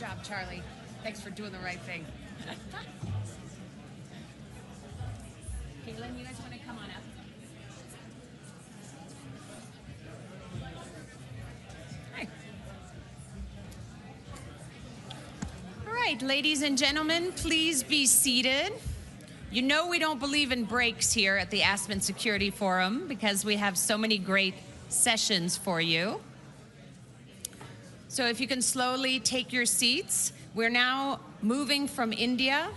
job, Charlie. Thanks for doing the right thing. Caitlin, you guys want to come on up? Hi. All right, ladies and gentlemen, please be seated. You know we don't believe in breaks here at the Aspen Security Forum because we have so many great sessions for you. So if you can slowly take your seats, we're now moving from India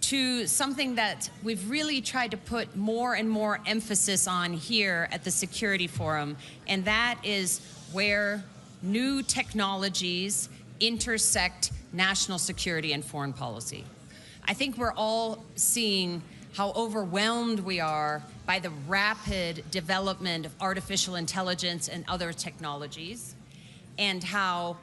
to something that we've really tried to put more and more emphasis on here at the Security Forum, and that is where new technologies intersect national security and foreign policy. I think we're all seeing how overwhelmed we are by the rapid development of artificial intelligence and other technologies, and how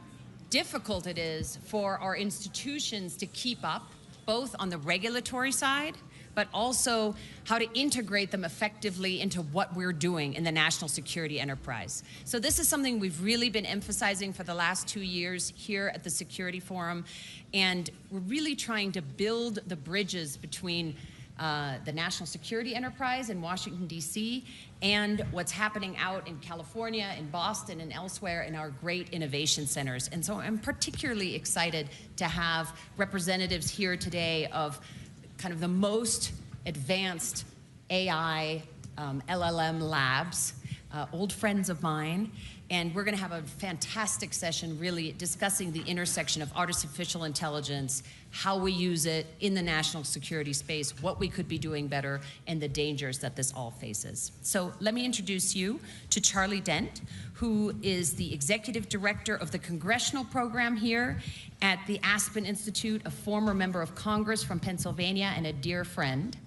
difficult it is for our institutions to keep up, both on the regulatory side, but also how to integrate them effectively into what we're doing in the national security enterprise. So this is something we've really been emphasizing for the last 2 years here at the Security Forum, and we're really trying to build the bridges between the national security enterprise in Washington, D.C., and what's happening out in California, in Boston, and elsewhere in our great innovation centers. And so I'm particularly excited to have representatives here today of kind of the most advanced AI LLM labs, old friends of mine. And we're going to have a fantastic session really discussing the intersection of artificial intelligence, how we use it in the national security space, what we could be doing better, and the dangers that this all faces. So let me introduce you to Charlie Dent, who is the executive director of the congressional program here at the Aspen Institute, a former member of Congress from Pennsylvania and a dear friend.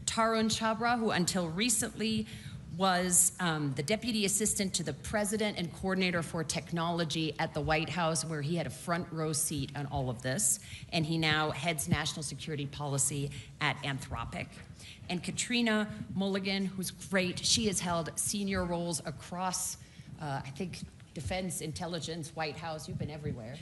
Tarun Chhabra, who until recently was the deputy assistant to the president and coordinator for technology at the White House, where he had a front row seat on all of this. And he now heads national security policy at Anthropic. And Katrina Mulligan, who's great. She has held senior roles across, I think, defense, intelligence, White House. You've been everywhere.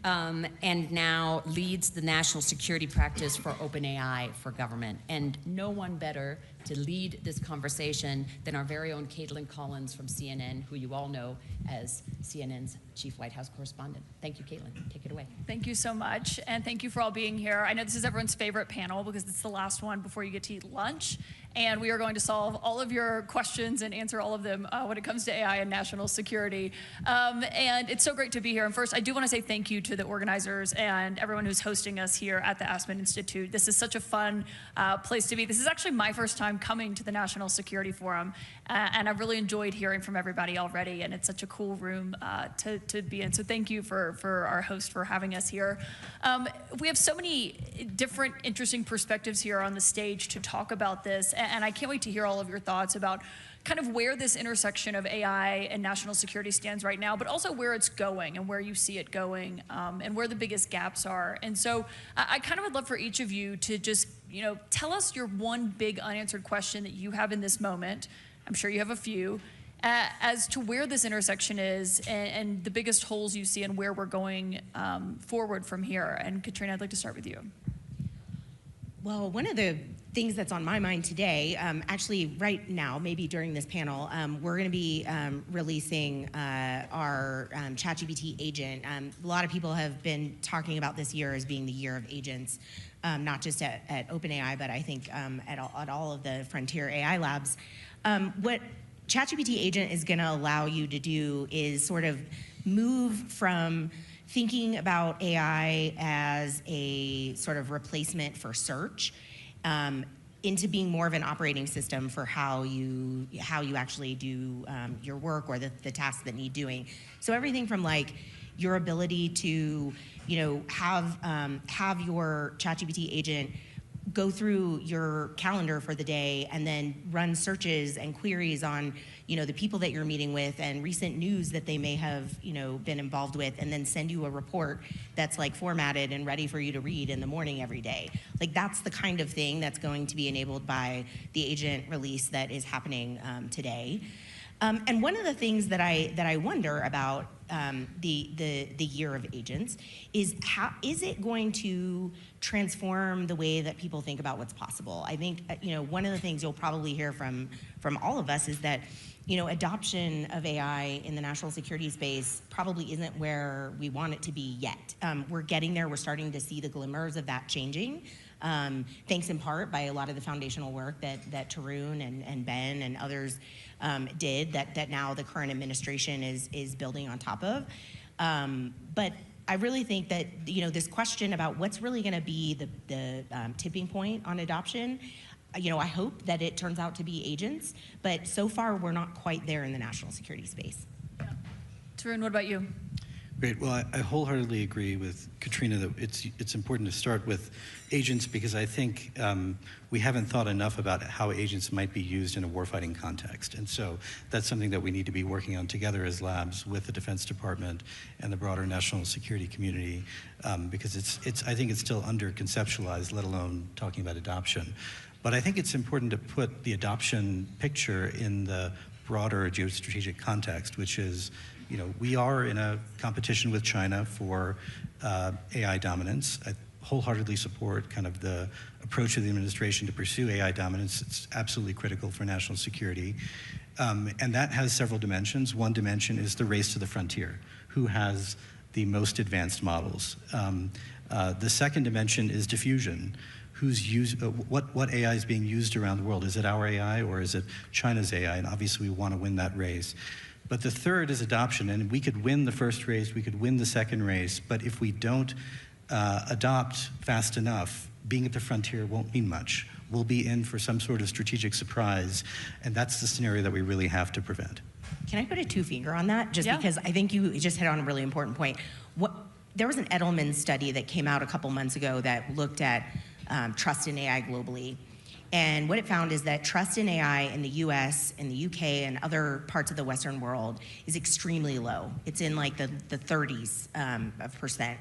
And now leads the national security practice for OpenAI for government. And no one better to lead this conversation than our very own Caitlin Collins from CNN, who you all know as CNN's chief White House correspondent. Thank you, Caitlin. Take it away. Thank you so much, and thank you for all being here. I know this is everyone's favorite panel because it's the last one before you get to eat lunch, and we are going to solve all of your questions and answer all of them when it comes to AI and national security. And it's so great to be here. And first, I do want to say thank you to the organizers and everyone who's hosting us here at the Aspen Institute. This is such a fun place to be. This is actually my first time coming to the National Security Forum, and I've really enjoyed hearing from everybody already, and it's such a cool room to be in. So thank you for our host for having us here. We have so many different interesting perspectives here on the stage to talk about this, and I can't wait to hear all of your thoughts about kind of where this intersection of AI and national security stands right now, but also where it's going and where you see it going, and where the biggest gaps are. And so I kind of would love for each of you to just, tell us your one big unanswered question that you have in this moment. I'm sure you have a few, as to where this intersection is and the biggest holes you see and where we're going forward from here. And Katrina, I'd like to start with you. Well, one of the things that's on my mind today, actually right now, maybe during this panel, we're going to be releasing our ChatGPT agent. A lot of people have been talking about this year as being the year of agents, not just at OpenAI, but I think at all of the frontier AI labs. What ChatGPT agent is going to allow you to do is sort of move from thinking about AI as a sort of replacement for search into being more of an operating system for how you actually do your work or the tasks that need doing. So everything from like your ability to have your ChatGPT agent go through your calendar for the day and then run searches and queries on the people that you're meeting with and recent news that they may have been involved with, and then send you a report that's like formatted and ready for you to read in the morning every day. Like that's the kind of thing that's going to be enabled by the agent release that is happening today. And one of the things that I wonder about the year of agents is how is it going to transform the way that people think about what's possible? I think one of the things you'll probably hear from all of us is that adoption of AI in the national security space probably isn't where we want it to be yet. We're getting there. We're starting to see the glimmers of that changing. Thanks in part by a lot of the foundational work that Tarun and Ben and others did that now the current administration is building on top of. But I really think that this question about what's really going to be the tipping point on adoption, I hope that it turns out to be agents, but so far we're not quite there in the national security space. Yeah. Tarun, what about you? Great. Well, I wholeheartedly agree with Katrina that it's important to start with agents because I think we haven't thought enough about how agents might be used in a warfighting context. And so that's something that we need to be working on together as labs with the Defense Department and the broader national security community because I think it's still under-conceptualized, let alone talking about adoption. But I think it's important to put the adoption picture in the broader geostrategic context, which is we are in a competition with China for AI dominance. I wholeheartedly support kind of the approach of the administration to pursue AI dominance. It's absolutely critical for national security. And that has several dimensions. One dimension is the race to the frontier. Who has the most advanced models? The second dimension is diffusion. What AI is being used around the world? Is it our AI or is it China's AI? And obviously we want to win that race. But the third is adoption, and we could win the first race, we could win the second race, but if we don't adopt fast enough, being at the frontier won't mean much. We'll be in for some sort of strategic surprise, and that's the scenario that we really have to prevent. Can I put a two-finger on that? Just Yeah. because I think you just hit on a really important point. There was an Edelman study that came out a couple months ago that looked at trust in AI globally. And what it found is that trust in AI in the US, in the UK, and other parts of the Western world is extremely low. It's in like the 30s of percent.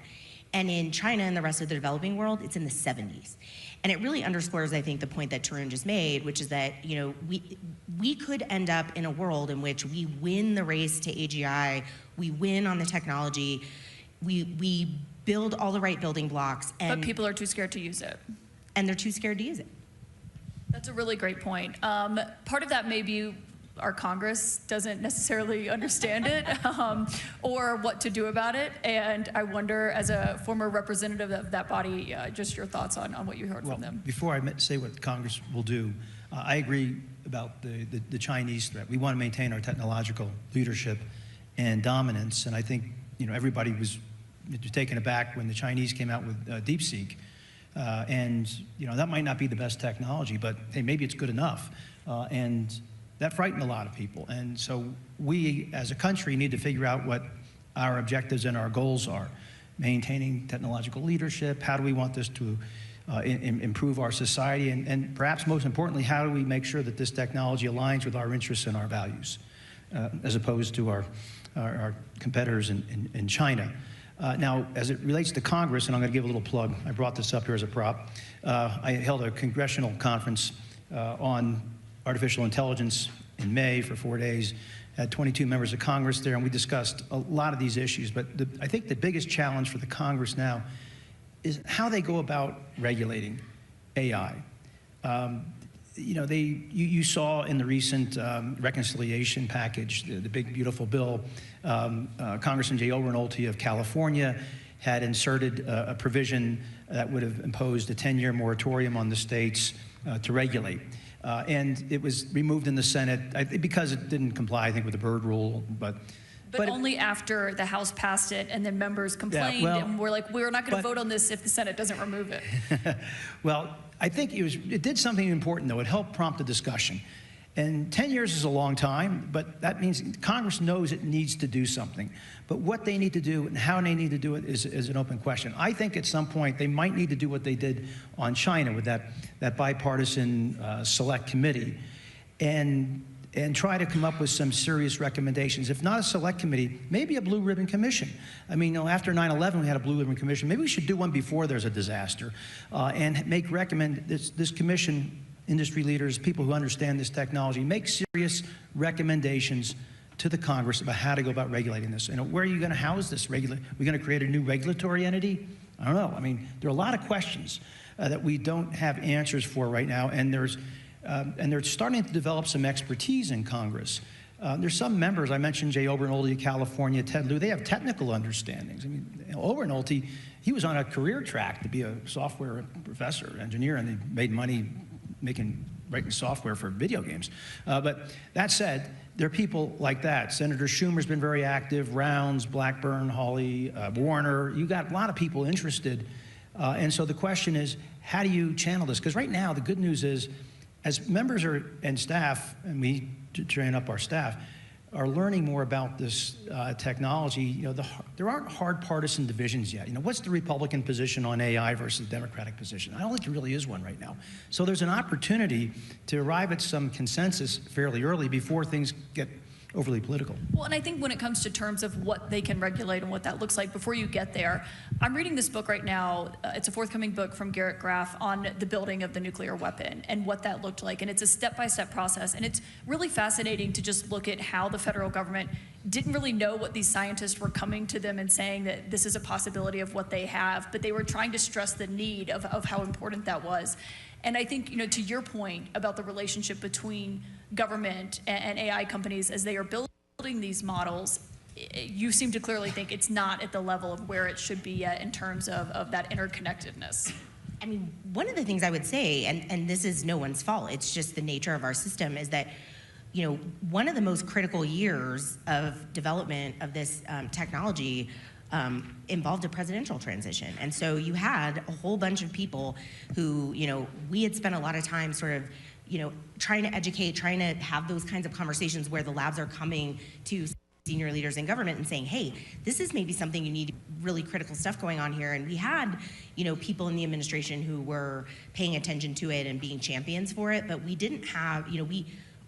And in China and the rest of the developing world, it's in the 70s. And it really underscores, I think, the point that Tarun just made, which is that we could end up in a world in which we win the race to AGI, we win on the technology, we build all the right building blocks, But people are too scared to use it. And they're too scared to use it. That's a really great point. Part of that may be our Congress doesn't necessarily understand it or what to do about it. And I wonder, as a former representative of that body, just your thoughts on what you heard from them. Before I say what Congress will do, I agree about the Chinese threat. We want to maintain our technological leadership and dominance. And I think everybody was taken aback when the Chinese came out with DeepSeek. And that might not be the best technology, but hey, maybe it's good enough. And that frightened a lot of people. And so we, as a country, need to figure out what our objectives and our goals are. Maintaining technological leadership, how do we want this to improve our society, and perhaps most importantly, how do we make sure that this technology aligns with our interests and our values, as opposed to our competitors in China. Now, as it relates to Congress, and I'm going to give a little plug, I brought this up here as a prop. I held a congressional conference on artificial intelligence in May for 4 days. Had 22 members of Congress there, and we discussed a lot of these issues. But I think the biggest challenge for the Congress now is how they go about regulating AI. You saw in the recent reconciliation package, the big, beautiful bill, Congressman J. Renolti of California had inserted a provision that would have imposed a 10-year moratorium on the states to regulate. And it was removed in the Senate because it didn't comply, I think, with the Byrd rule. But only after the House passed it, and then members complained, and we're like, we're not going to vote on this if the Senate doesn't remove it. Well, I think it did something important, though. It helped prompt a discussion. And 10 years is a long time, but that means Congress knows it needs to do something. But what they need to do and how they need to do it is an open question. I think at some point they might need to do what they did on China with that bipartisan select committee and try to come up with some serious recommendations. If not a select committee, maybe a blue ribbon commission. I mean, after 9/11, we had a blue ribbon commission. Maybe we should do one before there's a disaster and make this commission industry leaders, people who understand this technology, make serious recommendations to the Congress about how to go about regulating this. And where are you going to house this? We're going to create a new regulatory entity? I don't know. I mean, there are a lot of questions that we don't have answers for right now, and they're starting to develop some expertise in Congress. There's some members, I mentioned Jay Obernolte, California, Ted Lieu, they have technical understandings. I mean, Obernolte, he was on a career track to be a software professor, engineer, and they made money writing software for video games. But that said, there are people like that. Senator Schumer's been very active, Rounds, Blackburn, Hawley, Warner. You got a lot of people interested. And so the question is, how do you channel this? Because right now, the good news is, as members and staff, and we train up our staff, are learning more about this technology, there aren't hard partisan divisions yet. What's the Republican position on AI versus the Democratic position? I don't think there really is one right now. So there's an opportunity to arrive at some consensus fairly early before things get overly political. Well, and I think when it comes to terms of what they can regulate and what that looks like, before you get there, I'm reading this book right now. It's a forthcoming book from Garrett Graff on the building of the nuclear weapon and what that looked like. And it's a step-by-step process. And it's really fascinating to just look at how the federal government didn't really know what these scientists were coming to them and saying that this is a possibility of what they have, but they were trying to stress the need of how important that was. And I think, to your point about the relationship between government and AI companies as they are building these models, you seem to clearly think it's not at the level of where it should be yet in terms of that interconnectedness. I mean, one of the things I would say, and this is no one's fault, it's just the nature of our system, is that one of the most critical years of development of this technology involved a presidential transition. And so you had a whole bunch of people who, we had spent a lot of time sort of, trying to educate, trying to have those kinds of conversations where the labs are coming to senior leaders in government and saying, hey, this is maybe something you need, really critical stuff going on here. And we had, people in the administration who were paying attention to it and being champions for it, but we didn't have,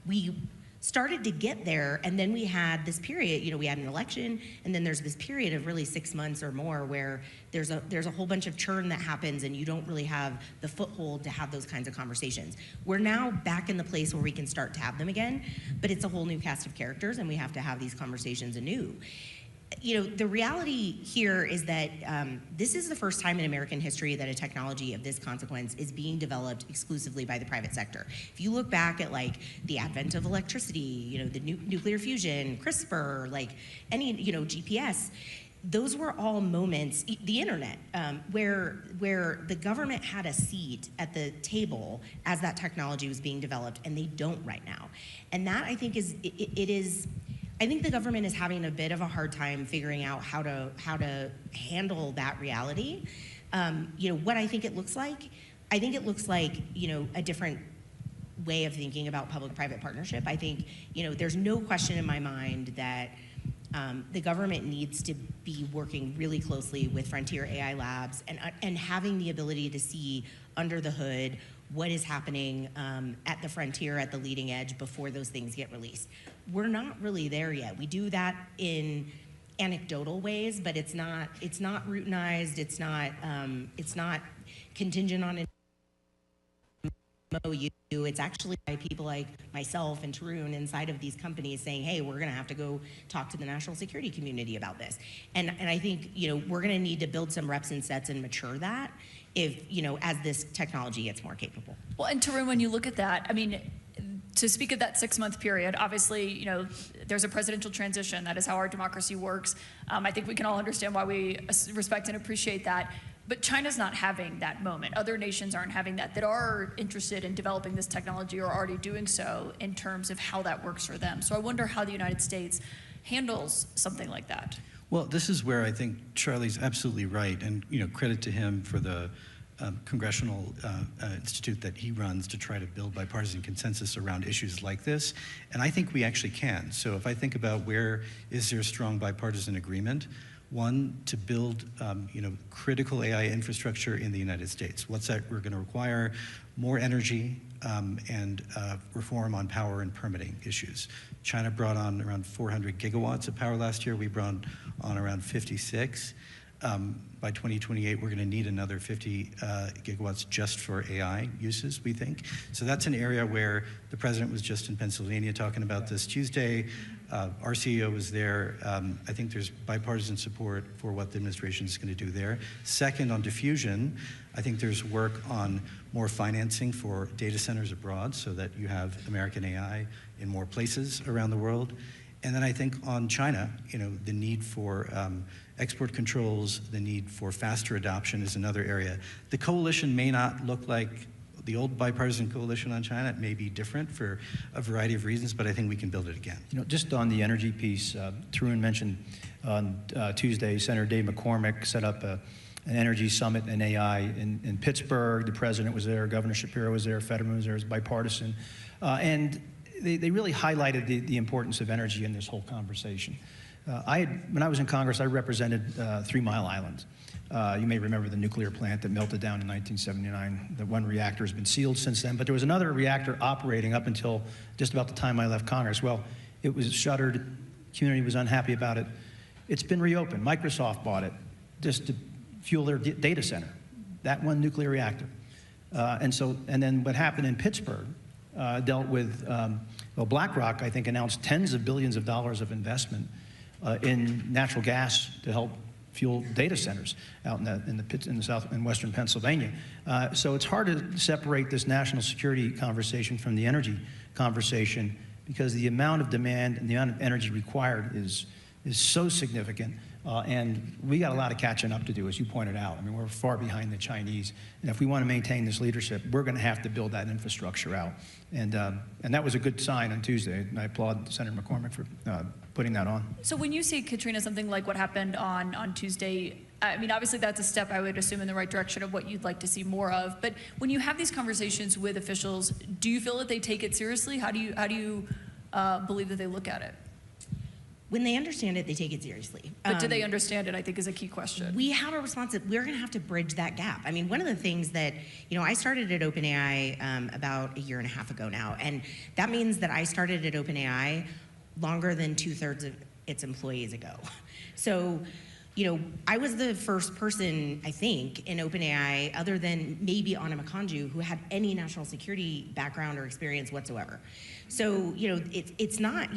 we started to get there, and then we had this period, we had an election, and then there's this period of really 6 months or more where there's a whole bunch of churn that happens and you don't really have the foothold to have those kinds of conversations. We're now back in the place where we can start to have them again, but it's a whole new cast of characters and we have to have these conversations anew. The reality here is that this is the first time in American history that a technology of this consequence is being developed exclusively by the private sector. If you look back at the advent of electricity, the nuclear fusion, CRISPR, any, GPS, those were all moments, the internet, where the government had a seat at the table as that technology was being developed, and they don't right now. And that, I think, I think the government is having a bit of a hard time figuring out how to handle that reality. What I think it looks like, a different way of thinking about public-private partnership. I think, there's no question in my mind that the government needs to be working really closely with frontier AI labs and having the ability to see under the hood what is happening at the frontier, at the leading edge, before those things get released. We're not really there yet. We do that in anecdotal ways, but it's not routinized. It's not contingent on an MOU. It's actually by people like myself and Tarun inside of these companies saying, hey, we're going to have to go talk to the national security community about this. And I think, we're going to need to build some reps and sets and mature that as this technology gets more capable. Well, and Tarun, when you look at that, I mean, to speak of that 6-month period, obviously, there's a presidential transition. That is how our democracy works. I think we can all understand why we respect and appreciate that. But China's not having that moment. Other nations aren't having that are interested in developing this technology or already doing so in terms of how that works for them. So I wonder how the United States handles something like that. Well, this is where I think Charlie's absolutely right, and credit to him for the congressional institute that he runs to try to build bipartisan consensus around issues like this, and I think we actually can. So if I think about where is there strong bipartisan agreement, one, to build critical AI infrastructure in the United States. What's that we're going to require? More energy and reform on power and permitting issues. China brought on around 400 gigawatts of power last year. We brought on around 56. By 2028, we're going to need another 50 gigawatts just for AI uses, we think. So that's an area where the president was just in Pennsylvania talking about this Tuesday. Our CEO was there. I think there's bipartisan support for what the administration is going to do there. Second, on diffusion, I think there's work on more financing for data centers abroad so that you have American AI in more places around the world. And then I think on China, the need for export controls, the need for faster adoption is another area. The coalition may not look like the old bipartisan coalition on China. It may be different for a variety of reasons, but I think we can build it again. Just on the energy piece, Tarun mentioned on Tuesday, Senator Dave McCormick set up an energy summit in AI in Pittsburgh. The president was there, Governor Shapiro was there, Fetterman was there, it was bipartisan. And they really highlighted the importance of energy in this whole conversation. When I was in Congress, I represented 3 Mile Island. You may remember the nuclear plant that melted down in 1979. The one reactor has been sealed since then, but there was another reactor operating up until just about the time I left Congress. Well, it was shuttered. The community was unhappy about it. It's been reopened. Microsoft bought it just to fuel their data center, that one nuclear reactor. And then what happened in Pittsburgh dealt with, BlackRock, I think, announced tens of billions of dollars of investment in natural gas to help fuel data centers out in the south and western Pennsylvania. So it's hard to separate this national security conversation from the energy conversation because the amount of demand and the amount of energy required is so significant. And we got a lot of catching up to do, as you pointed out. I mean, we're far behind the Chinese. And if we want to maintain this leadership, we're going to have to build that infrastructure out. And that was a good sign on Tuesday. And I applaud Senator McCormick for putting that on. So when you see, Katrina, something like what happened on Tuesday, I mean, obviously that's a step, I would assume, in the right direction of what you'd like to see more of. But when you have these conversations with officials, do you feel that they take it seriously? How do you believe that they look at it? When they understand it, they take it seriously. But do they understand it, I think, is a key question. We have a responsibility. We're going to have to bridge that gap. I mean, one of the things that, I started at OpenAI about a year and a half ago now, and that means that I started at OpenAI longer than 2/3 of its employees ago. So, I was the first person, I think, in OpenAI, other than maybe Anna Makanju, who had any national security background or experience whatsoever. So, it's not,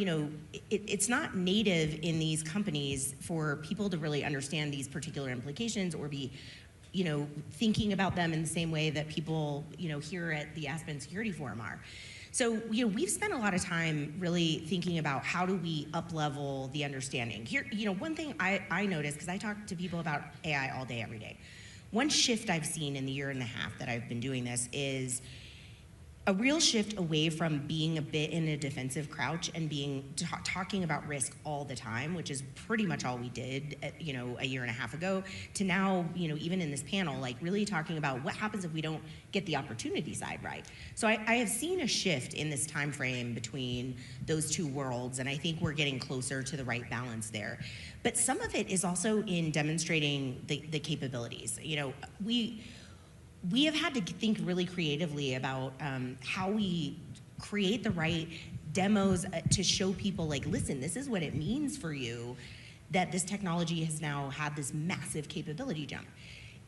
it's not native in these companies for people to really understand these particular implications or be, thinking about them in the same way that people, here at the Aspen Security Forum are. So, we've spent a lot of time really thinking about how do we up-level the understanding. Here, one thing I noticed, because I talk to people about AI all day, every day. One shift I've seen in the year and a half that I've been doing this is a real shift away from being a bit in a defensive crouch and talking about risk all the time, which is pretty much all we did, a year and a half ago, to now, even in this panel, like really talking about what happens if we don't get the opportunity side right. So I have seen a shift in this time frame between those two worlds, and I think we're getting closer to the right balance there. But some of it is also in demonstrating the capabilities. We have had to think really creatively about how we create the right demos to show people, like, listen, this is what it means for you that this technology has now had this massive capability jump.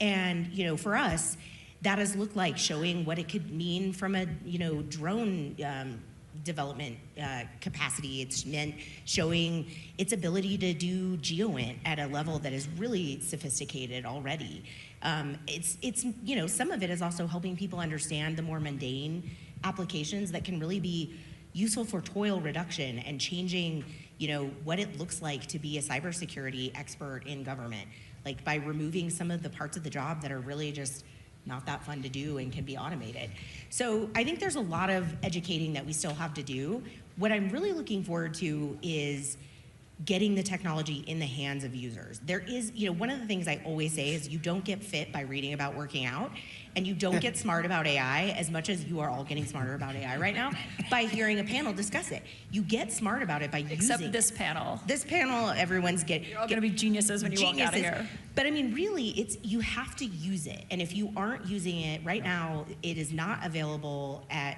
And, for us, that has looked like showing what it could mean from a, drone development capacity. It's meant showing its ability to do GeoInt at a level that is really sophisticated already. It's some of it is also helping people understand the more mundane applications that can really be useful for toil reduction and changing, what it looks like to be a cybersecurity expert in government, like by removing some of the parts of the job that are really just not that fun to do and can be automated. So I think there's a lot of educating that we still have to do. What I'm really looking forward to is getting the technology in the hands of users. There is, one of the things I always say is you don't get fit by reading about working out, and you don't get smart about AI as much as you are all getting smarter about AI right now by hearing a panel discuss it. You get smart about it by using it. Except this panel. This panel, everyone's You're all gonna be geniuses when you walk out of here. But I mean, really, you have to use it. And if you aren't using it right now, it is not available at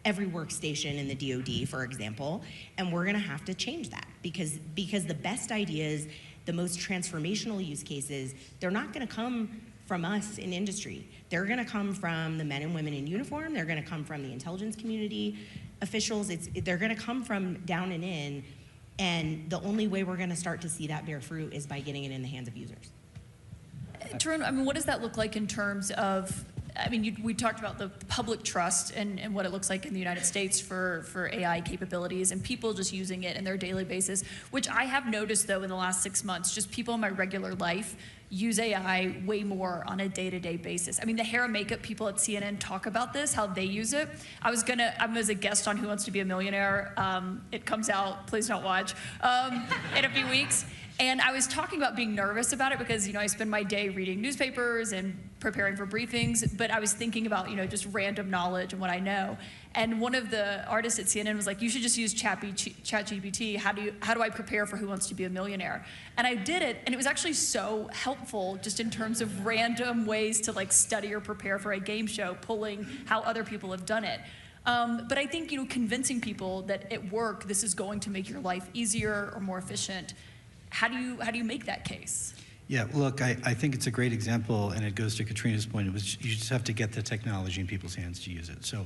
every workstation in the DoD, for example, and we're gonna have to change that because the best ideas the most transformational use cases, they're not going to come from us in industry. They're going to come from the men and women in uniform. They're going to come from the intelligence community officials. They're going to come from down and in. And the only way we're going to start to see that bear fruit is by getting it in the hands of users. Tarun, I mean, what does that look like in terms of, I mean, we talked about the public trust and what it looks like in the United States for AI capabilities and people just using it in their daily basis, which I have noticed, though, in the last 6 months, just people in my regular life use AI way more on a day-to-day basis. I mean, the hair and makeup people at CNN talk about this, how they use it. I'm as a guest on Who Wants to Be a Millionaire. It comes out, please don't watch, in a few weeks. And I was talking about being nervous about it because, I spend my day reading newspapers and preparing for briefings, but I was thinking about, just random knowledge and what I know. And one of the artists at CNN was like, you should just use ChatGPT. How do I prepare for Who Wants to Be a Millionaire? And I did it, and it was actually so helpful just in terms of random ways to study or prepare for a game show, pulling how other people have done it. But I think, convincing people that at work, this is going to make your life easier or more efficient. How do you make that case? Yeah, look, I think it's a great example, and it goes to Katrina's point. You just have to get the technology in people's hands to use it. So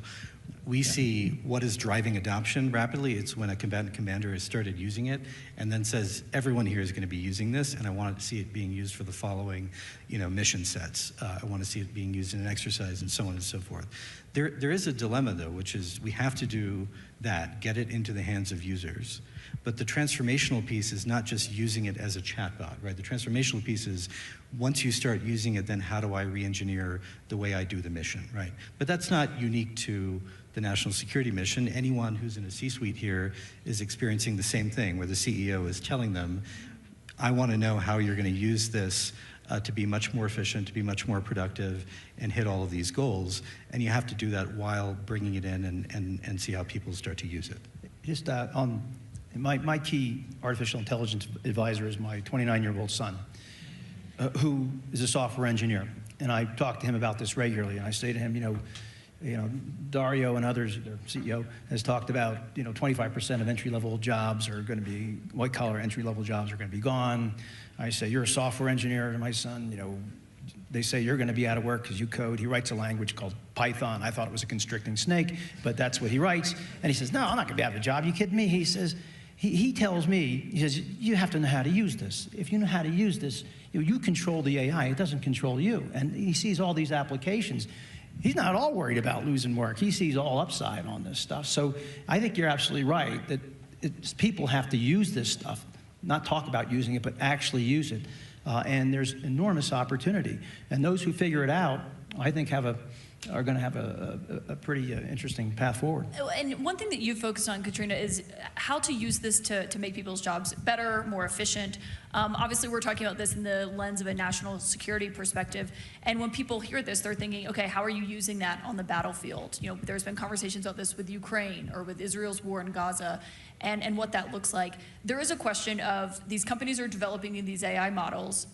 we see what is driving adoption rapidly. It's when a combatant commander has started using it and then says, everyone here is going to be using this, and I want to see it being used for the following mission sets. I want to see it being used in an exercise and so on and so forth. There is a dilemma, though, which is we have to do that, get it into the hands of users. But the transformational piece is not just using it as a chatbot, right? The transformational piece is once you start using it, then how do I re-engineer the way I do the mission, right? But that's not unique to the national security mission. Anyone who's in a C-suite here is experiencing the same thing, where the CEO is telling them, I want to know how you're going to use this to be much more efficient, to be much more productive, and hit all of these goals. And you have to do that while bringing it in and see how people start to use it. Just my key artificial intelligence advisor is my 29-year-old son, who is a software engineer. And I talk to him about this regularly. And I say to him, Dario and others, their CEO, has talked about, 25% of entry-level jobs are going to be, white-collar entry-level jobs are going to be gone. I say, you're a software engineer, and my son, they say you're going to be out of work because you code. He writes a language called Python. I thought it was a constricting snake, but that's what he writes. And he says, no, I'm not going to be out of a job. You kidding me? He says, he tells me, he says, you have to know how to use this. If you know how to use this, you control the AI. It doesn't control you. And he sees all these applications. He's not all worried about losing work. He sees all upside on this stuff. So I think you're absolutely right that people have to use this stuff, not talk about using it, but actually use it. And there's enormous opportunity. And those who figure it out, I think, are going to have a pretty interesting path forward. And one thing that you've focused on, Katrina, is how to use this to make people's jobs better, more efficient. Obviously, we're talking about this in the lens of a national security perspective. And when people hear this, they're thinking, okay, how are you using that on the battlefield? There's been conversations about this with Ukraine or with Israel's war in Gaza and what that looks like. There is a question of these companies are developing these AI models.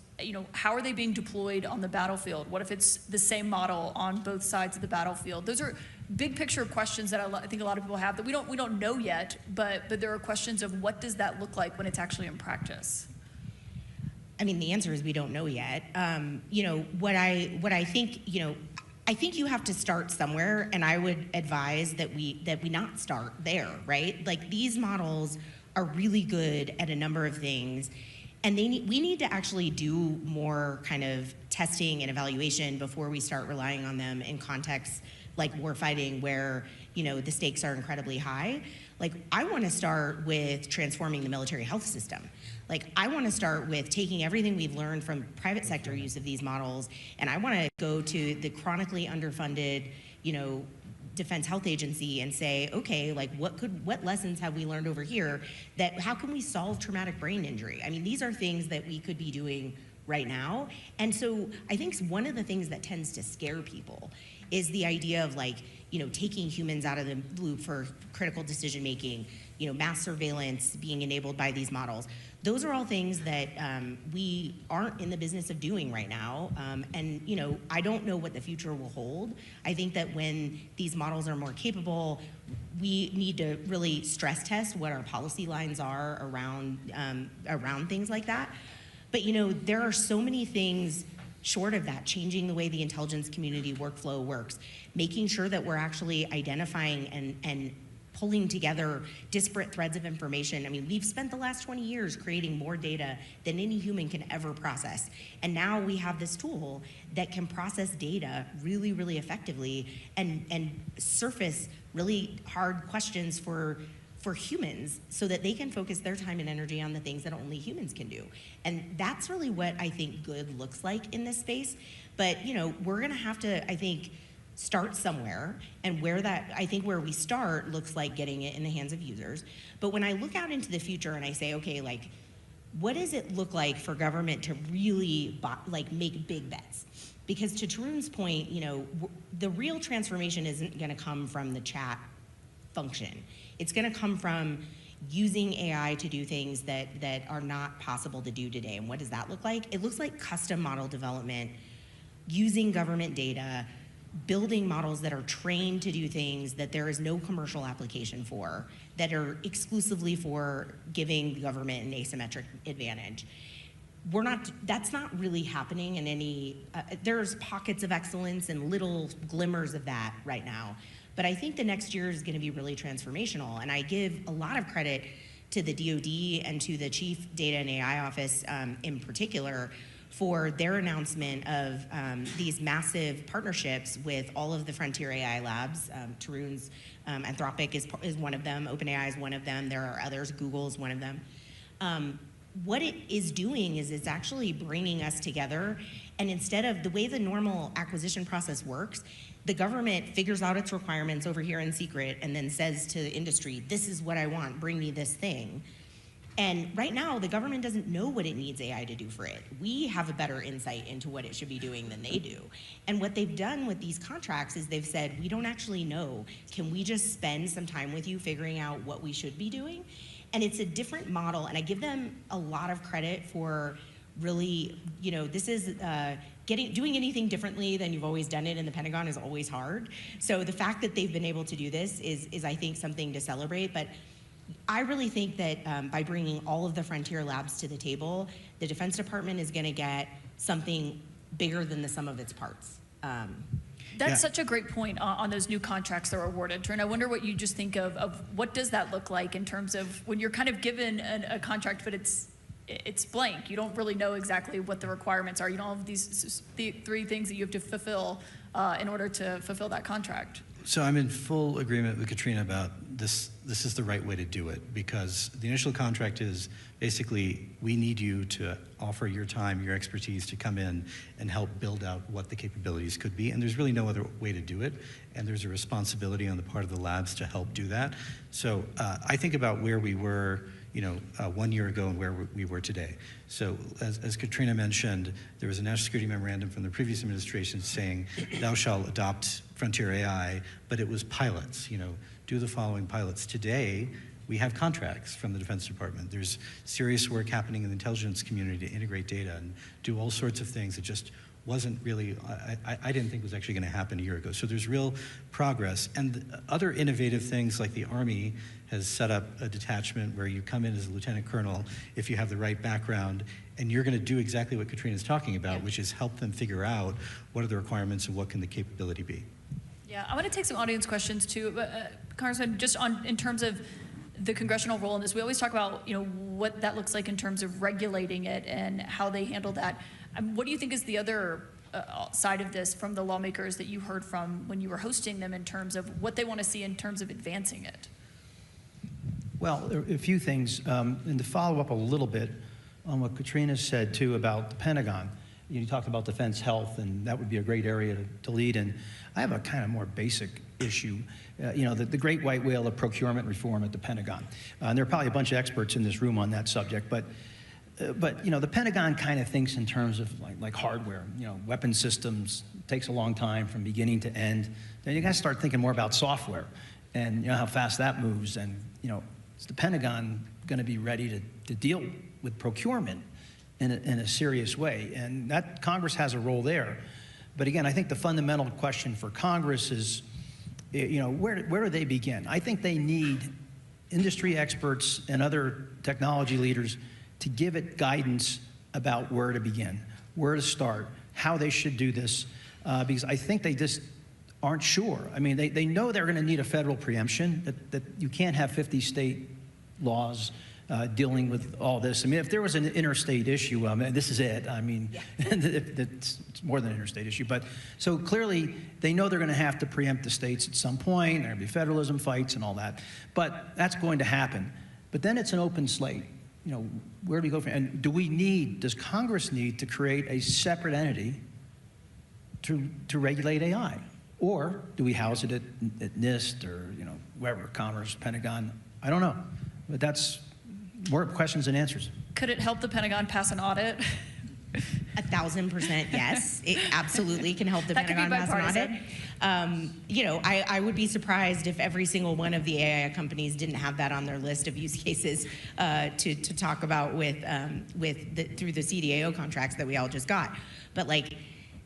How are they being deployed on the battlefield? What if it's the same model on both sides of the battlefield? Those are big picture questions that I think a lot of people have that we don't know yet, but there are questions of what does that look like when it's actually in practice? I mean, the answer is we don't know yet. What I think, I think you have to start somewhere, and I would advise that we not start there, right? Like, these models are really good at a number of things. And we need to actually do more kind of testing and evaluation before we start relying on them in contexts like warfighting, where the stakes are incredibly high. Like, I want to start with transforming the military health system. Like, I want to start with taking everything we've learned from private sector use of these models, and I want to go to the chronically underfunded, Defense Health Agency and say, okay, like, what lessons have we learned over here how can we solve traumatic brain injury? I mean, these are things that we could be doing right now. And so I think one of the things that tends to scare people is the idea of, like, taking humans out of the loop for critical decision making, mass surveillance being enabled by these models. Those are all things that we aren't in the business of doing right now. And I don't know what the future will hold. I think that when these models are more capable, we need to really stress test what our policy lines are around things like that. But there are so many things short of that, changing the way the intelligence community workflow works, making sure that we're actually identifying and pulling together disparate threads of information. I mean, we've spent the last 20 years creating more data than any human can ever process. And now we have this tool that can process data really, really effectively and surface really hard questions for humans so that they can focus their time and energy on the things that only humans can do. And that's really what I think good looks like in this space. But, we're gonna have to, I think, start somewhere, and where we start looks like getting it in the hands of users. But when I look out into the future and I say, okay, like, what does it look like for government to really make big bets? Because to Tarun's point, the real transformation isn't gonna come from the chat function. It's gonna come from using AI to do things that are not possible to do today. And what does that look like? It looks like custom model development, using government data, building models that are trained to do things that there is no commercial application for, that are exclusively for giving the government an asymmetric advantage. That's not really happening in any, there's pockets of excellence and little glimmers of that right now. But I think the next year is gonna be really transformational. And I give a lot of credit to the DoD and to the Chief Data and AI Office in particular for their announcement of these massive partnerships with all of the frontier AI labs. Tarun's Anthropic is one of them, OpenAI is one of them, there are others, Google's one of them. What it is doing is it's actually bringing us together, and instead of the way the normal acquisition process works, the government figures out its requirements over here in secret and then says to the industry, this is what I want, bring me this thing. And right now, the government doesn't know what it needs AI to do for it. We have a better insight into what it should be doing than they do. And what they've done with these contracts is they've said, we don't actually know. Can we just spend some time with you figuring out what we should be doing? And it's a different model, and I give them a lot of credit for really, this is doing anything differently than you've always done it in the Pentagon is always hard. So the fact that they've been able to do this is I think, something to celebrate. But I really think that by bringing all of the frontier labs to the table, the Defense Department is gonna get something bigger than the sum of its parts. That's such a great point on those new contracts that were awarded. Trent, I wonder what you just think of what does that look like in terms of when you're kind of given a contract, but it's blank. You don't really know exactly what the requirements are. You don't have the three things that you have to fulfill in order to fulfill that contract. So I'm in full agreement with Katrina about this. This is the right way to do it, because the initial contract is basically, we need you to offer your time, your expertise to come in and help build out what the capabilities could be. And there's really no other way to do it. And there's a responsibility on the part of the labs to help do that. So I think about where we were 1 year ago and where we were today. So as Katrina mentioned, there was a national security memorandum from the previous administration saying, thou shalt adopt frontier AI, but it was pilots, do the following pilots. Today, we have contracts from the Defense Department. There's serious work happening in the intelligence community to integrate data and do all sorts of things that just wasn't really, I didn't think was actually going to happen a year ago. So there's real progress. And other innovative things, like the Army has set up a detachment where you come in as a lieutenant colonel if you have the right background, and you're going to do exactly what Katrina's talking about, which is help them figure out what are the requirements and what can the capability be. Yeah, I want to take some audience questions too. Congressman, just in terms of the congressional role in this, we always talk about what that looks like in terms of regulating it and how they handle that. What do you think is the other side of this from the lawmakers that you heard from when you were hosting them in terms of what they want to see in terms of advancing it? Well, there are a few things, and to follow up a little bit on what Katrina said too about the Pentagon. You talked about defense health, and that would be a great area to lead in. I have a kind of more basic issue. The great white whale of procurement reform at the Pentagon. And there are probably a bunch of experts in this room on that subject, but the Pentagon kind of thinks in terms of like hardware. Weapon systems takes a long time from beginning to end. Then you got to start thinking more about software, and how fast that moves. And is the Pentagon going to be ready to deal with procurement in a serious way? And that Congress has a role there. But again, I think the fundamental question for Congress is, where do they begin? I think they need industry experts and other technology leaders to give it guidance about where to begin, where to start, how they should do this, because I think they just aren't sure. I mean, they know they're going to need a federal preemption, that you can't have 50 state laws dealing with all this. I mean, if there was an interstate issue, this is it. I mean, yeah. it's more than an interstate issue. But so clearly, they know they're going to have to preempt the states at some point. There'll be federalism fights and all that. But that's going to happen. But then it's an open slate. You know, where do we go from? And does Congress need to create a separate entity to regulate AI? Or do we house it at NIST or, you know, wherever, Commerce, Pentagon? I don't know. But that's more questions than answers. Could it help the Pentagon pass an audit? 1,000% yes. It absolutely can help the Pentagon pass an audit. You know, I would be surprised if every single one of the AI companies didn't have that on their list of use cases to talk about through the CDAO contracts that we all just got. But like,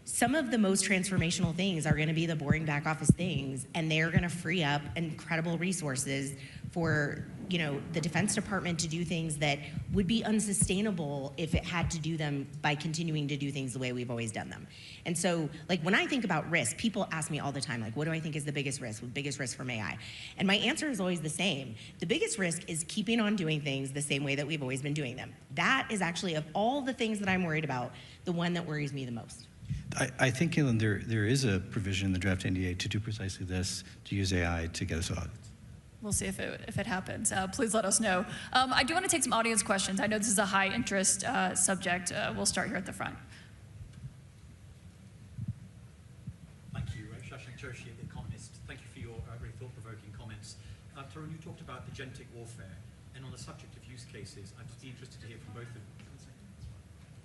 some of the most transformational things are going to be the boring back office things, and they're going to free up incredible resources for, you know, the Defense Department to do things that would be unsustainable if it had to do them by continuing to do things the way we've always done them. And so, like, when I think about risk, people ask me all the time, like, what do I think is the biggest risk from AI? And my answer is always the same. The biggest risk is keeping on doing things the same way that we've always been doing them. That is actually, of all the things that I'm worried about, the one that worries me the most. I think, Caitlin, there is a provision in the draft NDA to do precisely this, to use AI to get us audits. We'll see if it happens. Please let us know. I do want to take some audience questions. I know this is a high interest subject. We'll start here at the front. Thank you. Shashank Joshi, The Economist. Thank you for your very thought-provoking comments. Tarun, you talked about agentic warfare, and on the subject of use cases, I'd just be interested to hear from both of you.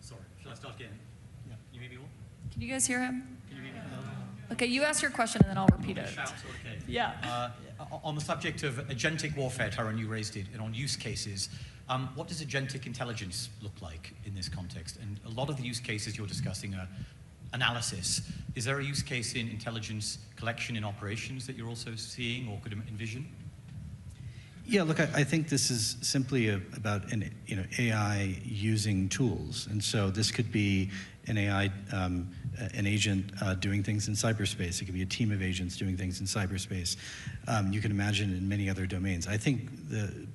Sorry, shall I start again? Yeah. You hear me all? Can you guys hear him? Can you hear me? Okay, you ask your question and then I'll repeat it. Shout, okay. Yeah. On the subject of agentic warfare, Tarun, you raised it, and on use cases, what does agentic intelligence look like in this context? And a lot of the use cases you're discussing are analysis. Is there a use case in intelligence collection in operations that you're also seeing or could envision? Yeah, look, I think this is simply about AI using tools, and so this could be an AI, an agent doing things in cyberspace. It could be a team of agents doing things in cyberspace. You can imagine in many other domains. I think,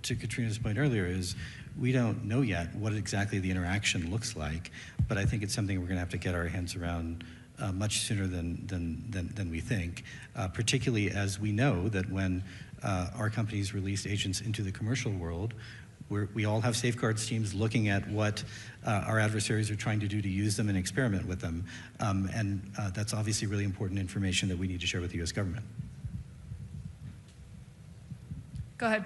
to Katrina's point earlier, is we don't know yet what exactly the interaction looks like, but I think it's something we're going to have to get our hands around much sooner than we think, particularly as we know that when our companies release agents into the commercial world, we all have safeguards teams looking at what our adversaries are trying to do to use them and experiment with them. And that's obviously really important information that we need to share with the US government. Go ahead.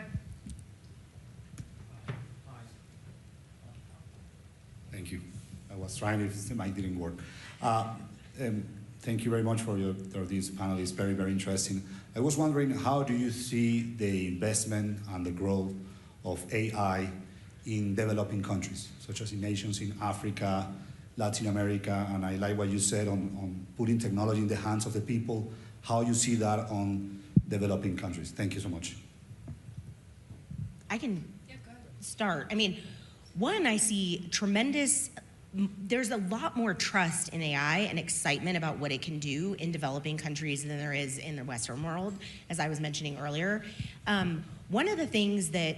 Thank you. I was trying, if the mic didn't work. Thank you very much for this panel. It's very, very interesting. I was wondering, how do you see the investment and the growth of AI in developing countries, such as in nations in Africa, Latin America, and I like what you said on putting technology in the hands of the people, how you see that on developing countries. Thank you so much. I can start. I mean, one, I see there's a lot more trust in AI and excitement about what it can do in developing countries than there is in the Western world, as I was mentioning earlier. One of the things that,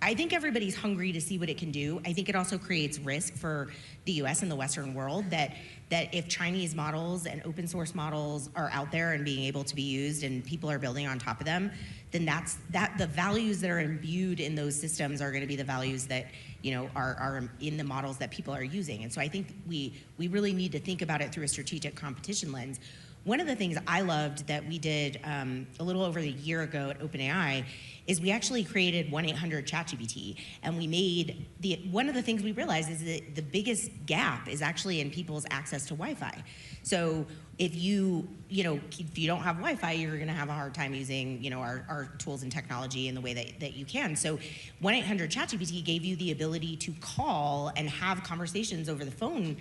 I think everybody's hungry to see what it can do. I think it also creates risk for the US and the Western world that if Chinese models and open source models are out there and being able to be used and people are building on top of them, then the values that are imbued in those systems are going to be the values that are in the models that people are using. And so I think we really need to think about it through a strategic competition lens. One of the things I loved that we did a little over a year ago at OpenAI is we actually created 1-800-ChatGPT, and we made one of the things we realized is that the biggest gap is actually in people's access to Wi-Fi. So if you don't have Wi-Fi, you're going to have a hard time using our tools and technology in the way that you can. So 1-800-ChatGPT gave you the ability to call and have conversations over the phone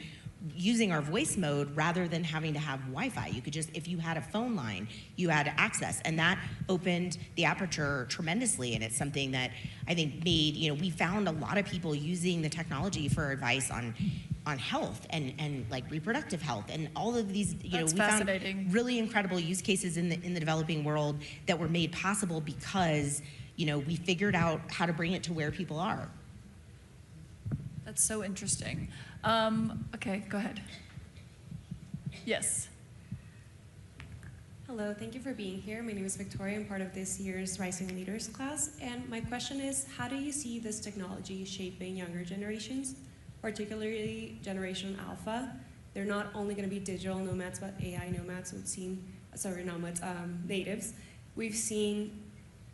using our voice mode rather than having to have Wi-Fi. You could just, if you had a phone line, you had access, and that opened the aperture tremendously. And it's something that I think made, we found a lot of people using the technology for advice on health and like reproductive health and all of these, That's we found fascinating. really incredible use cases in the developing world that were made possible because, we figured out how to bring it to where people are. That's so interesting. Okay, go ahead. Yes. Hello, thank you for being here. My name is Victoria. I'm part of this year's Rising Leaders class. And my question is, how do you see this technology shaping younger generations, particularly Generation Alpha? They're not only going to be digital nomads, but AI nomads. We've seen, natives. We've seen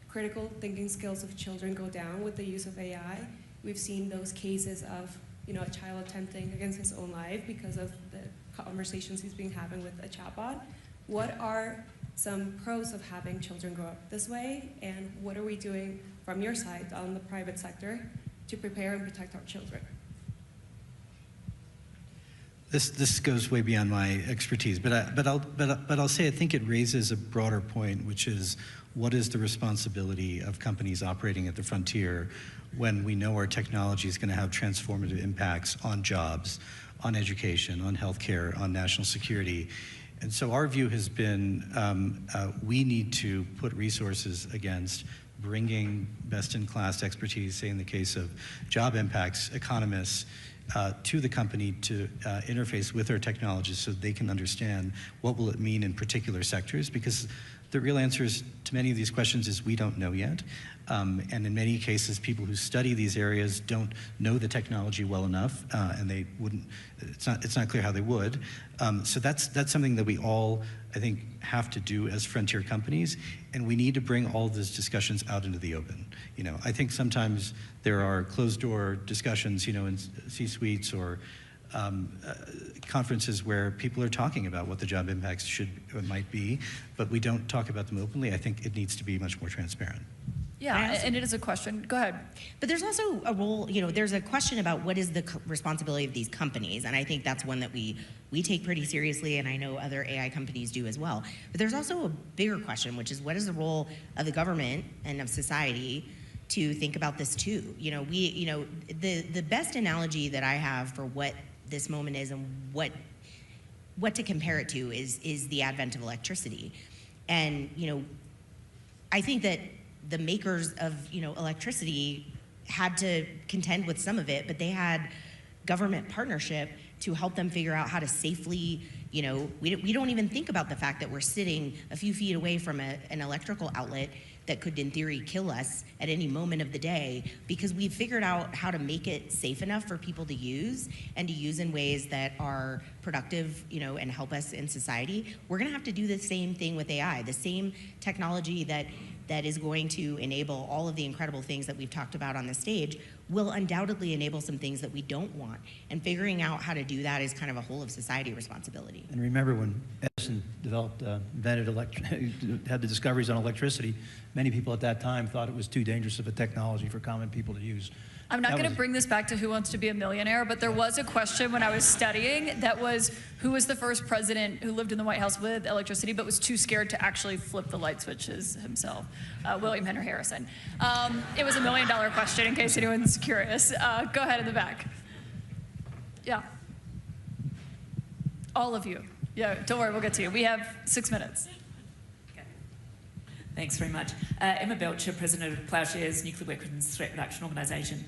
critical thinking skills of children go down with the use of AI. We've seen those cases of a child attempting against his own life because of the conversations he's been having with a chatbot. What are some pros of having children grow up this way, and what are we doing from your side on the private sector to prepare and protect our children? This goes way beyond my expertise, but I'll say I think it raises a broader point, which is what is the responsibility of companies operating at the frontier when we know our technology is going to have transformative impacts on jobs, on education, on healthcare, on national security. And so our view has been we need to put resources against bringing best-in-class expertise, say in the case of job impacts, economists, to the company to interface with our technologists so they can understand what will it mean in particular sectors, because the real answers to many of these questions is we don't know yet. And in many cases, people who study these areas don't know the technology well enough, and they wouldn't, it's not clear how they would. So that's something that we all, I think, have to do as frontier companies, and we need to bring all of these discussions out into the open. I think sometimes there are closed-door discussions, in C-suites or conferences where people are talking about what the job impacts might be, but we don't talk about them openly. I think it needs to be much more transparent. Yeah, and it is a question. Go ahead. But there's also a role, there's a question about what is the responsibility of these companies, and I think that's one that we take pretty seriously, and I know other AI companies do as well. But there's also a bigger question, which is what is the role of the government and of society to think about this too? The best analogy that I have for what this moment is and what to compare it to is the advent of electricity. And I think that the makers of electricity had to contend with some of it, but they had government partnership to help them figure out how to safely, we don't even think about the fact that we're sitting a few feet away from an electrical outlet that could in theory kill us at any moment of the day, because we've figured out how to make it safe enough for people to use and to use in ways that are productive, and help us in society. We're gonna have to do the same thing with AI, the same technology that is going to enable all of the incredible things that we've talked about on the stage will undoubtedly enable some things that we don't want. And figuring out how to do that is kind of a whole of society responsibility. And remember when Edison had the discoveries on electricity, many people at that time thought it was too dangerous of a technology for common people to use. I'm not going to bring this back to Who Wants to Be a Millionaire, but there was a question when I was studying that was, who was the first president who lived in the White House with electricity but was too scared to actually flip the light switches himself? William Henry Harrison. It was $1 million question in case anyone's curious. Go ahead in the back. Yeah. All of you. Yeah, don't worry, we'll get to you. We have 6 minutes. Thanks very much. Emma Belcher, President of Ploughshares Nuclear Weapons Threat Reduction Organisation.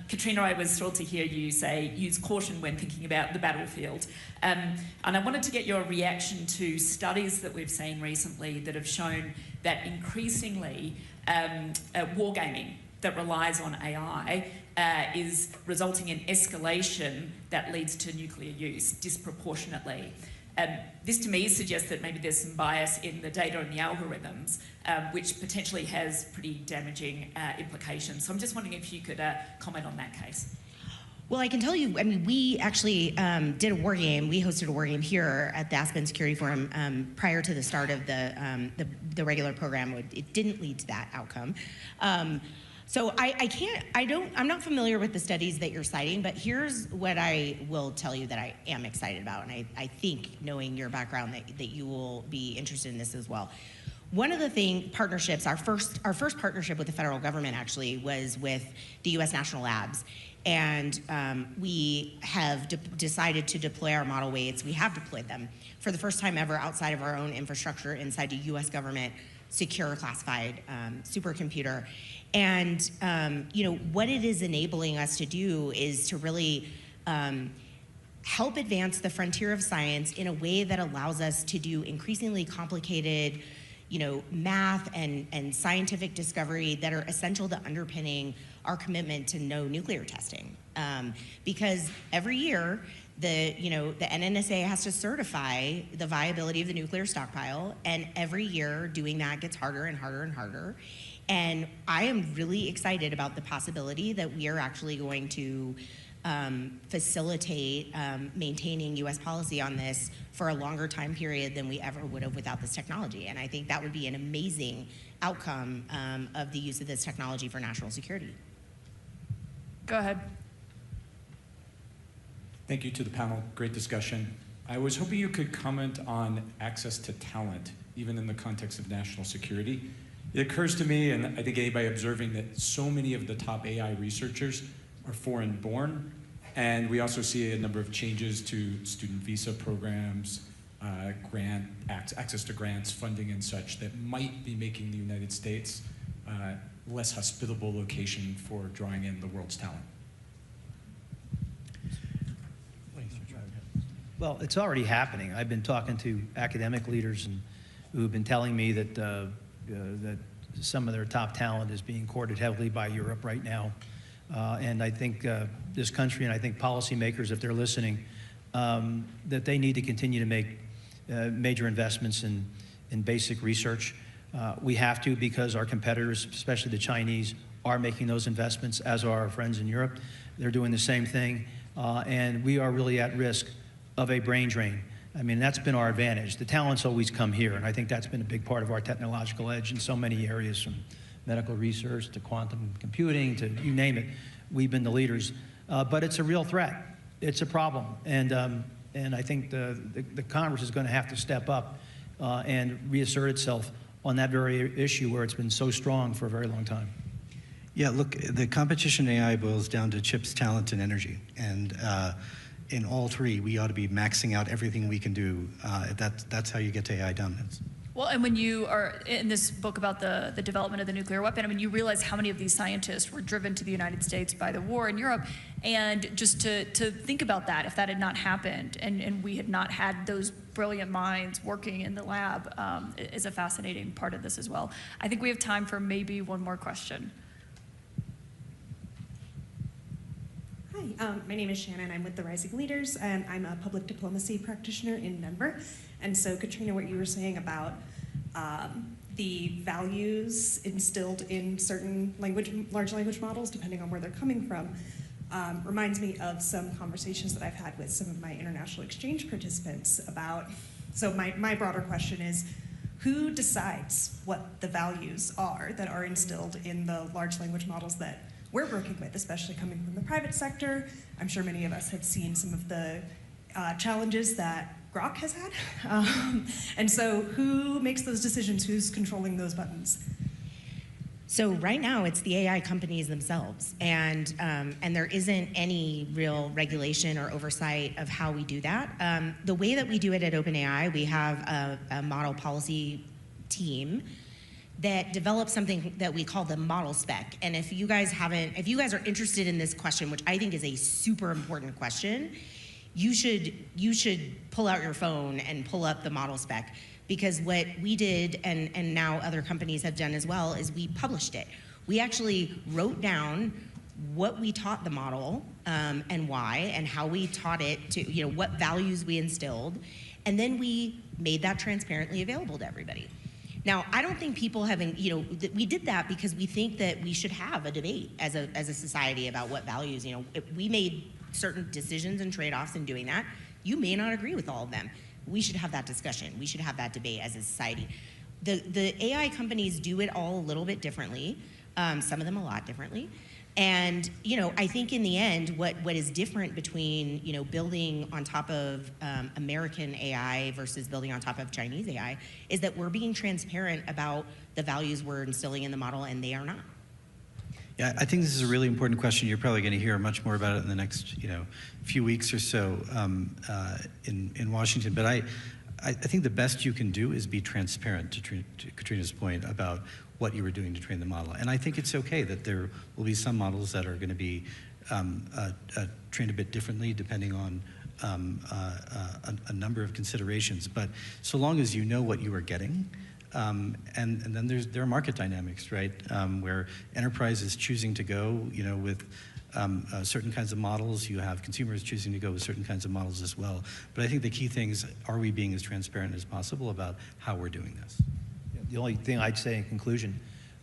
Katrina, I was thrilled to hear you say use caution when thinking about the battlefield. And I wanted to get your reaction to studies that we've seen recently that have shown that increasingly wargaming that relies on AI is resulting in escalation that leads to nuclear use disproportionately. This to me suggests that maybe there's some bias in the data and the algorithms, which potentially has pretty damaging implications. So I'm just wondering if you could comment on that case. Well, I can tell you, we actually did a war game. We hosted a war game here at the Aspen Security Forum prior to the start of the regular program. It didn't lead to that outcome. So I'm not familiar with the studies that you're citing, but here's what I will tell you that I am excited about, and I think, knowing your background, that you will be interested in this as well. One of the partnerships, our first partnership with the federal government actually was with the U.S. National Labs. And we have decided to deploy our model weights. We have deployed them for the first time ever outside of our own infrastructure inside a U.S. government secure classified supercomputer. And what it is enabling us to do is to really help advance the frontier of science in a way that allows us to do increasingly complicated math and scientific discovery that are essential to underpinning our commitment to no nuclear testing. Because every year, the NNSA has to certify the viability of the nuclear stockpile, and every year doing that gets harder and harder and harder. And I am really excited about the possibility that we are actually going to facilitate maintaining U.S. policy on this for a longer time period than we ever would have without this technology. And I think that would be an amazing outcome of the use of this technology for national security. Go ahead. Thank you to the panel. Great discussion. I was hoping you could comment on access to talent, even in the context of national security. It occurs to me, and I think anybody observing, that so many of the top AI researchers are foreign-born, and we also see a number of changes to student visa programs, access to grants, funding, and such that might be making the United States less hospitable location for drawing in the world's talent. Well, it's already happening. I've been talking to academic leaders who have been telling me that that some of their top talent is being courted heavily by Europe right now. And I think this country, and I think policymakers, if they're listening, that they need to continue to make major investments in basic research. We have to, because our competitors, especially the Chinese, are making those investments, as are our friends in Europe. They're doing the same thing. And we are really at risk of a brain drain. I mean, that's been our advantage. The talent's always come here, and I think that's been a big part of our technological edge in so many areas, from medical research to quantum computing to you name it. We've been the leaders. But it's a real threat. It's a problem. And I think the Congress is going to have to step up and reassert itself on that very issue where it's been so strong for a very long time. Yeah, look, the competition in AI boils down to chips, talent, and energy. And in all three, we ought to be maxing out everything we can do. That's how you get to AI dominance. Well, and when you are in this book about the development of the nuclear weapon, I mean, you realize how many of these scientists were driven to the United States by the war in Europe. And just to think about that, if that had not happened and we had not had those brilliant minds working in the lab, is a fascinating part of this as well. I think we have time for maybe one more question. Hi, my name is Shannon. I'm with the Rising Leaders, and I'm a public diplomacy practitioner in Denver. And so, Katrina, what you were saying about the values instilled in certain large language models, depending on where they're coming from, reminds me of some conversations that I've had with some of my international exchange participants about, so my broader question is, who decides what the values are that are instilled in the large language models that we're working with, especially coming from the private sector? I'm sure many of us have seen some of the challenges that Grok has had. And so who makes those decisions? Who's controlling those buttons? So right now, it's the AI companies themselves, and there isn't any real regulation or oversight of how we do that. The way that we do it at OpenAI, we have a model policy team that develops something that we call the model spec. And if you guys are interested in this question, which I think is a super important question, you should pull out your phone and pull up the model spec, because what we did, and now other companies have done as well, is we published it. We actually wrote down what we taught the model and why, and how we taught it to, what values we instilled, and then we made that transparently available to everybody. Now, I don't think people having, we did that because we think that we should have a debate as a society about what values, we made certain decisions and trade-offs in doing that. You may not agree with all of them. We should have that discussion. We should have that debate as a society. the AI companies do it all a little bit differently, some of them a lot differently. And I think in the end, what is different between building on top of American AI versus building on top of Chinese AI is that we're being transparent about the values we're instilling in the model, and they are not. Yeah, I think this is a really important question. You're probably going to hear much more about it in the next few weeks or so in Washington. But I think the best you can do is be transparent, to Katrina's point, about what you were doing to train the model. And I think it's okay that there will be some models that are going to be trained a bit differently depending on a number of considerations. But so long as you know what you are getting, and then there are market dynamics, right, where enterprise is choosing to go, with certain kinds of models. You have consumers choosing to go with certain kinds of models as well. But I think the key thing is, are we being as transparent as possible about how we're doing this? The only thing I'd say in conclusion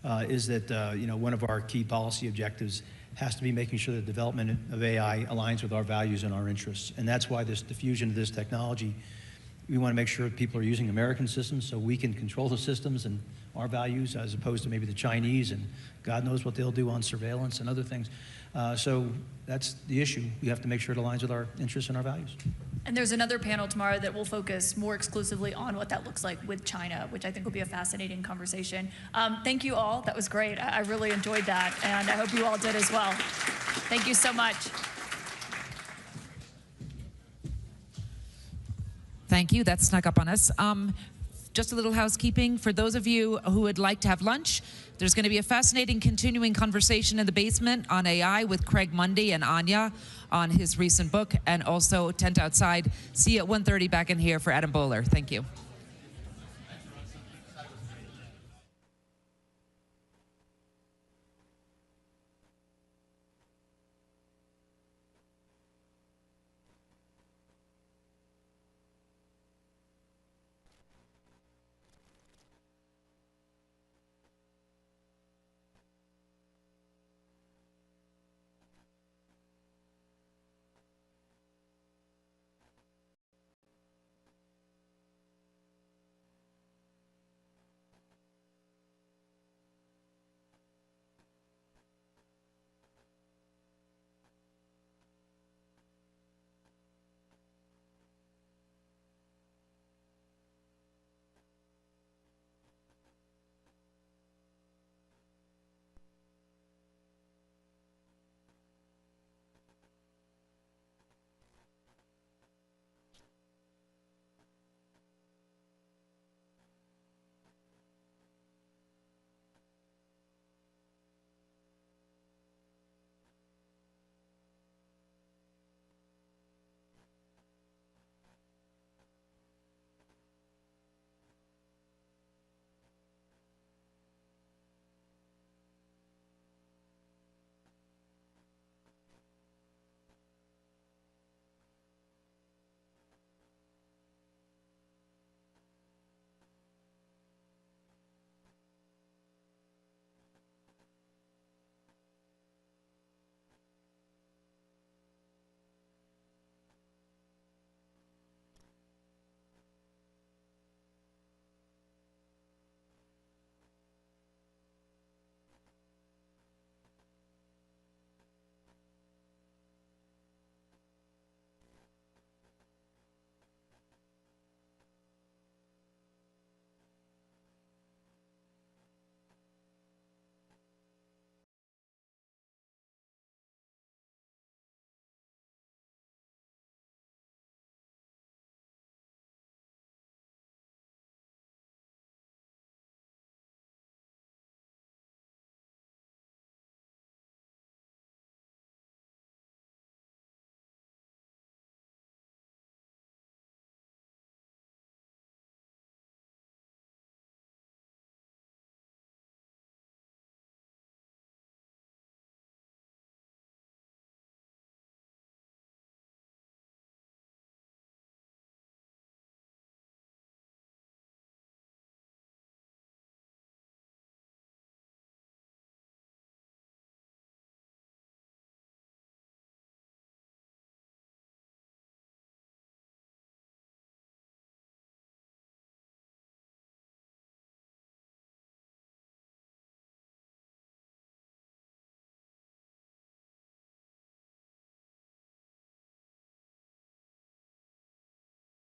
is that one of our key policy objectives has to be making sure that development of AI aligns with our values and our interests. And that's why this diffusion of this technology, we want to make sure people are using American systems so we can control the systems and our values, as opposed to maybe the Chinese, and God knows what they'll do on surveillance and other things. So that's the issue. We have to make sure it aligns with our interests and our values. And there's another panel tomorrow that will focus more exclusively on what that looks like with China, which I think will be a fascinating conversation. Thank you all. That was great. I really enjoyed that, and I hope you all did as well. Thank you so much. Thank you. That snuck up on us. Just a little housekeeping. For those of you who would like to have lunch, there's going to be a fascinating continuing conversation in the basement on AI with Craig Mundy and Anya on his recent book, and also tent outside. See you at 1:30 back in here for Adam Bowler. Thank you.